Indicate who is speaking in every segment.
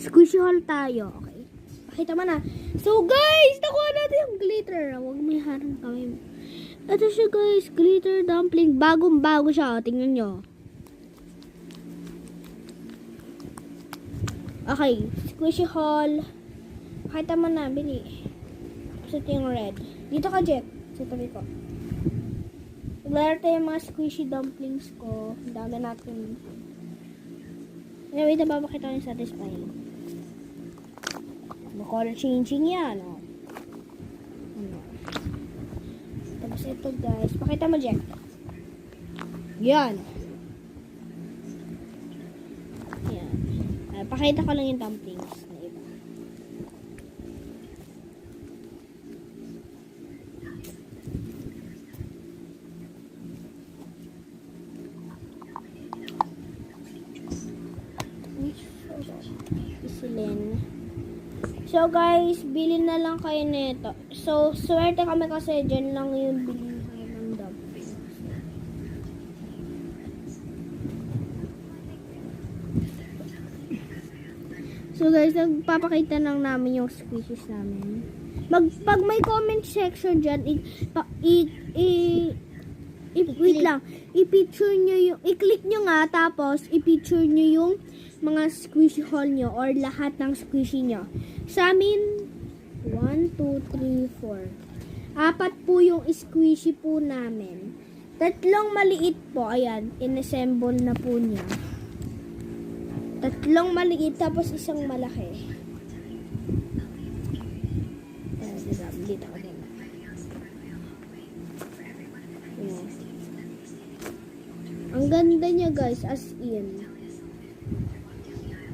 Speaker 1: Squishy haul tayo. Okay. Pakita mo na. So guys, nakuha natin yung glitter. Huwag may harang kami. Ito siya guys, glitter dumpling. Bagong-bago siya. Tingnan nyo. Okay, squishy haul. Pakita mo na, bili. Tapos ito yung red. Dito ka, Jet. Sa tabi ko. Naglalaro tayo yung mga squishy dumplings ko. Ang dami natin. Anyway, napapakita ko yung satisfying. Color changing yan, oh. Tapos ito, guys. Pakita mo, Jet. Yan. Yan. Pakita ko lang yung dumplings na iba. Isilin. So guys, bilhin na lang kayo nito. So, swerte kami kasi dyan lang yung bilhin ng dumplings. So guys, nagpapakita lang namin yung squishies namin. Pag may comment section dyan, wait lang, i-picture nyo yung, i-click nyo nga, tapos i-picture nyo yung mga squishy haul nyo or lahat ng squishy nyo. Sa amin, 1, 2, 3, 4. 4 po yung squishy po namin. 3 maliit po, ayan, in-assemble na po niya. 3 maliit, tapos 1 malaki. Ayan, dito ko din. Ayan. Ang ganda niya guys, as in.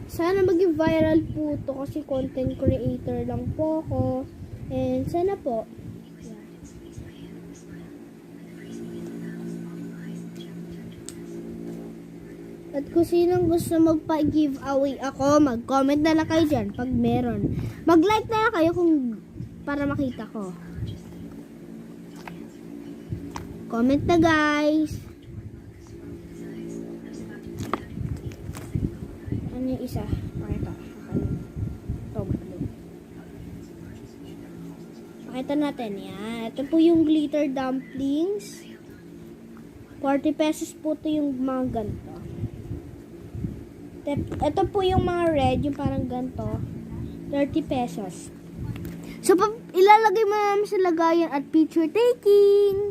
Speaker 1: Sana maging viral po to kasi content creator lang po ako. And sana po. At kung sinong gusto magpa-giveaway ako, mag-comment na lang kayo dyan pag meron. Mag-like na lang kayo kung para makita ko. Comment na guys. Ano yung isa? Pakita. Pakita natin yan. Ito po yung glitter dumplings. 40 pesos po ito yung mga ganito. Ito po yung mga red, yung parang ganito. 30 pesos. So, ilalagay mo namin sa lagayan at picture taking.